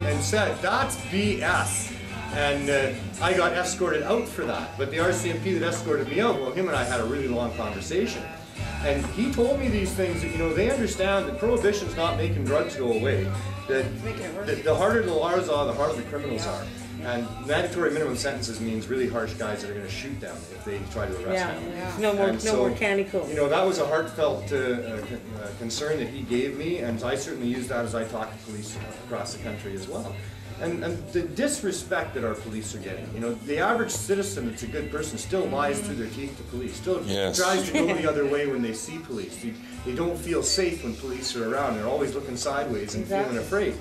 and said, that's BS. And I got escorted out for that. But the RCMP that escorted me out, well, him and I had a really long conversation. And he told me these things that, you know, they understand that prohibition's not making drugs go away. That the harder the laws are, the harder the criminals are. And mandatory minimum sentences means really harsh guys that are going to shoot them if they try to arrest them. Yeah. No more candy coats. You know, that was a heartfelt concern that he gave me, and I certainly use that as I talk to police across the country as well. And the disrespect that our police are getting, you know, the average citizen that's a good person still lies through their teeth to police, still tries to go the other way when they see police. They don't feel safe when police are around. They're always looking sideways and feeling afraid.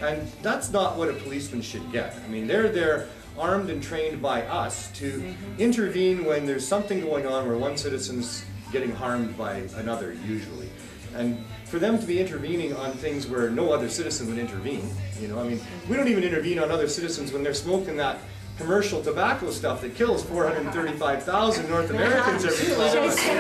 And that's not what a policeman should get. I mean, they're there armed and trained by us to intervene when there's something going on where one citizen's getting harmed by another, usually. And for them to be intervening on things where no other citizen would intervene, you know, I mean, we don't even intervene on other citizens when they're smoking that commercial tobacco stuff that kills 435,000 North Americans every 12 months. You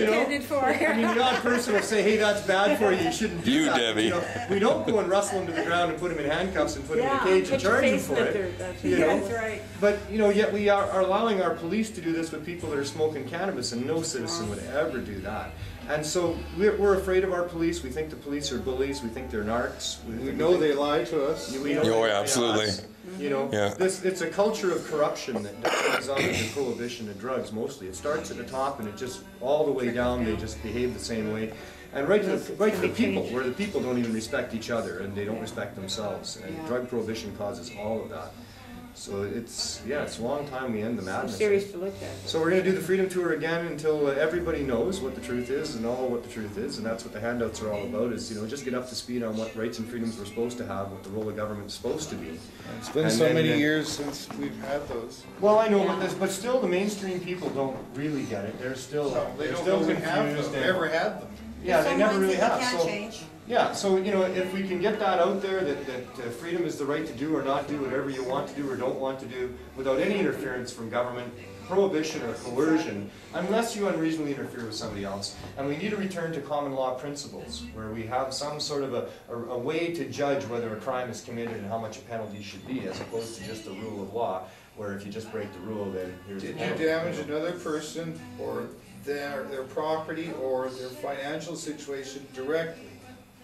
know, I mean, the odd person will say, hey, that's bad for you, you shouldn't do that. Debbie. You know, we don't go and wrestle him to the ground and put him in handcuffs and put him in a cage and charge him for it. You know? That's right. But, you know, yet we are allowing our police to do this with people that are smoking cannabis, and no citizen would ever do that. And so we're afraid of our police. We think the police are bullies. We think they're narcs. We know they lie to us. We know Oh, yeah, absolutely. You know, it's a culture of corruption that comes on with the prohibition of drugs mostly. It starts at the top and it just all the way down. They just behave the same way, and right to the people, where the people don't even respect each other and they don't respect themselves. And drug prohibition causes all of that. So it's a long time we end the madness. Serious to look at. So we're going to do the Freedom Tour again until everybody knows what the truth is and all what the truth is, and that's what the handouts are all about, is, you know, just get up to speed on what rights and freedoms we're supposed to have, what the role of government's supposed to be. It's been so many years since we've had those. Well, I know, but still the mainstream people don't really get it. They're still confused. They never had them. Yeah, they never really have. Can't change. Yeah, so, you know, if we can get that out there, that freedom is the right to do or not do whatever you want to do or don't want to do without any interference from government, prohibition or coercion, unless you unreasonably interfere with somebody else. And we need to return to common law principles, where we have some sort of a way to judge whether a crime is committed and how much a penalty should be, as opposed to just the rule of law, where if you just break the rule, then here's the penalty. Did you damage another person or their property or their financial situation directly?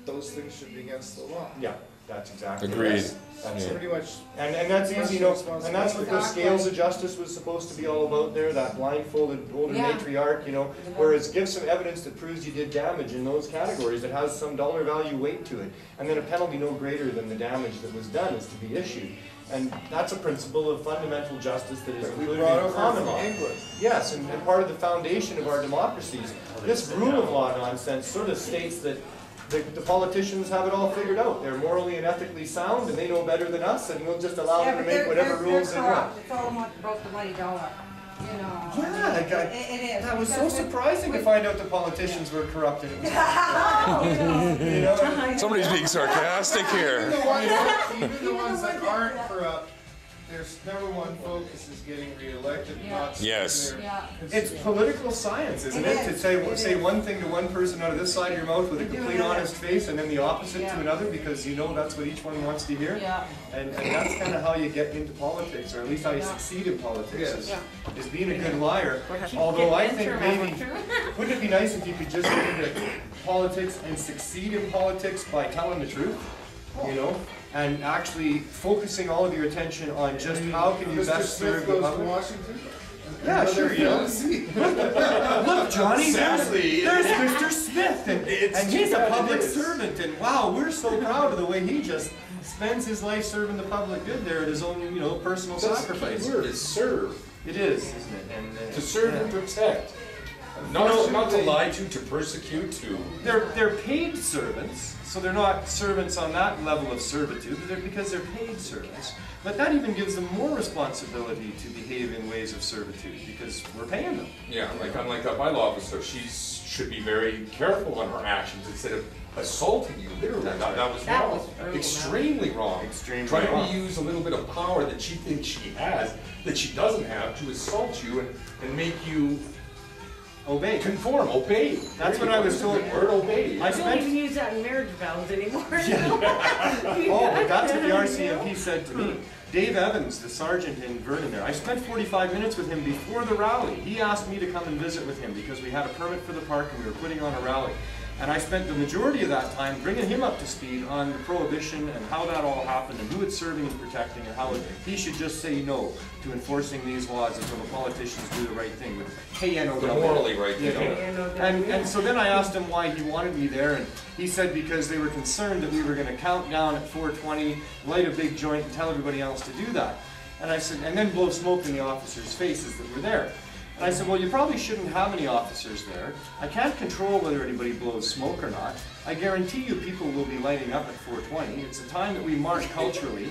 Those things should be against the law. Yeah, that's exactly agreed. That's pretty much. And that's easy, you know, and that's what the scales of justice was supposed to be all about there, that blindfolded older matriarch, you know, whereas give some evidence that proves you did damage in those categories that has some dollar value weight to it, and then a penalty no greater than the damage that was done is to be issued. And that's a principle of fundamental justice that is included in common law. Yes, and part of the foundation of our democracies. This rule of law nonsense sort of states that the politicians have it all figured out. They're morally and ethically sound, and they know better than us, and we'll just allow them to make whatever rules they want. It's all about the money dollar. You know. Yeah, it is. That was so surprising to find out the politicians were corrupted. You know? Somebody's being sarcastic here. Even the ones that aren't corrupt, their number one focus is getting re-elected, not yes. It's political science, isn't it? To say one thing to one person out of this side of your mouth with a complete honest face, and then the opposite to another, because you know that's what each one wants to hear. And that's kind of how you get into politics, or at least how you succeed in politics, is being a good liar. Although I think maybe, wouldn't it be nice if you could just get into politics and succeed in politics by telling the truth? You know? And actually focusing all of your attention on just how can you best serve the public. Washington? Yeah, sure, you know. Look, Johnny, there's Mr. Smith, and he's a public servant, and wow, we're so proud of the way he just spends his life serving the public good there at his own, you know, personal sacrifice. The word is serve. It is, isn't it? And, to serve and protect. Not to lie to persecute, to... They're paid servants. So they're not servants on that level of servitude, because they're paid servants. But that even gives them more responsibility to behave in ways of servitude, because we're paying them. Yeah, like unlike a bylaw officer, she should be very careful on her actions instead of assaulting you, literally. That was wrong. Extremely wrong. Extremely Trying wrong. to use a little bit of power that she thinks she has, that she doesn't have, to assault you and make you Obey. Conform, obey. That's what I was told. The word obey. I I don't even spent, use that in marriage vows anymore. oh, but that's what the RCMP said to me. Dave Evans, the sergeant in Vernon there, I spent 45 minutes with him before the rally. He asked me to come and visit with him because we had a permit for the park and we were putting on a rally. And I spent the majority of that time bringing him up to speed on the prohibition and how that all happened and who it's serving and protecting and how he should just say no to enforcing these laws until the politicians do the right thing with KNOW. The morally right You thing. know. And so then I asked him why he wanted me there, and he said because they were concerned that we were going to count down at 4:20, light a big joint, and tell everybody else to do that. And I said, and then blow smoke in the officers' faces that were there. And I said, well, you probably shouldn't have any officers there. I can't control whether anybody blows smoke or not. I guarantee you people will be lighting up at 4:20. It's a time that we march culturally.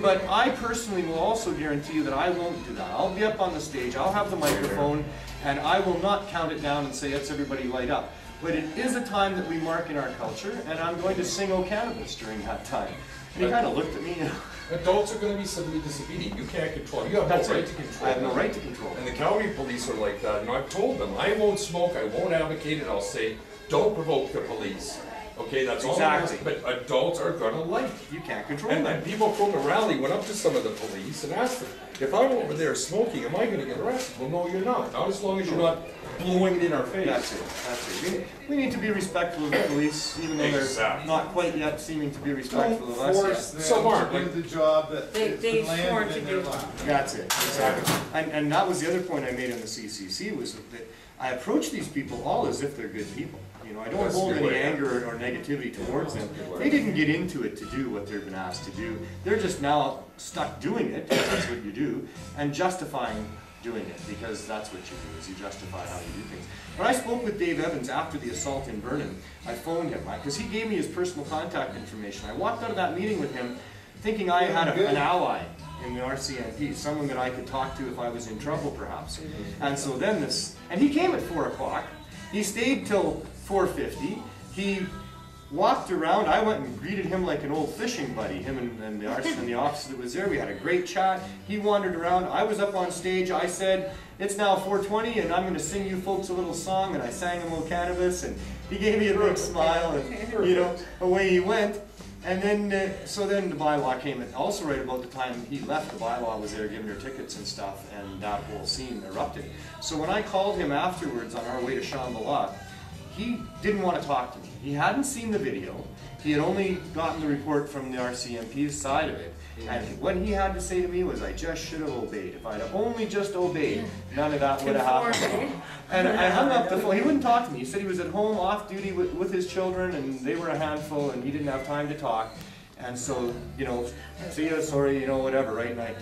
But I personally will also guarantee you that I won't do that. I'll be up on the stage, I'll have the microphone, and I will not count it down and say, let's everybody light up. But it is a time that we mark in our culture, and I'm going to sing O Cannabis during that time. And he kind of looked at me, you know. Adults are going to be civilly disobedient. You can't control. You have no That's right it. to control. I have no right to control. And the Calgary police are like that. You know, I've told them, I won't smoke, I won't advocate it, I'll say, don't provoke the police. Okay, that's all I'm Exactly. asking. But adults are gonna like. You can't control And them. then people from the rally went up to some of the police and asked them, if I'm over there smoking, am I gonna get arrested? Well, no, you're not. Not as long as you're not blowing it in our face. That's it. That's it. We need to be respectful of the police, even though they're Exactly. not quite yet seeming to be respectful Don't of us. force them So, Mark, to do the job that They've been sworn landed to in do their it. lap. That's it, exactly. And that was the other point I made in the CCC, was that I approach these people all as if they're good people. You know, I don't That's a hold good any way. anger or negativity towards them. That's a good way. They didn't get into it to do what they've been asked to do. They're just now stuck doing it, because that's what you do, and justifying doing it, because that's what you do, is you justify how you do things. When I spoke with Dave Evans after the assault in Vernon, I phoned him, because he gave me his personal contact information. I walked out of that meeting with him thinking I had an ally in the RCMP, someone that I could talk to if I was in trouble, perhaps. And so then and he came at 4 o'clock. He stayed till 4:50. He walked around. I went and greeted him like an old fishing buddy, him and the officer that was there. We had a great chat. He wandered around. I was up on stage. I said, it's now 4:20 and I'm going to sing you folks a little song, and I sang him O Cannabis, and he gave me a big smile, and you know, away he went. And then, so then the bylaw came, and also right about the time he left, the bylaw was there giving her tickets and stuff, and that whole scene erupted. So when I called him afterwards on our way to Shambhala, he didn't want to talk to me. He hadn't seen the video. He had only gotten the report from the RCMP's side of it. And what he had to say to me was, I just should have obeyed. If I'd have only just obeyed, none of that would have happened. And I hung up the phone. He wouldn't talk to me. He said he was at home off duty with his children, and they were a handful, and he didn't have time to talk. And so, you know, see ya, sorry, you know, whatever, right? And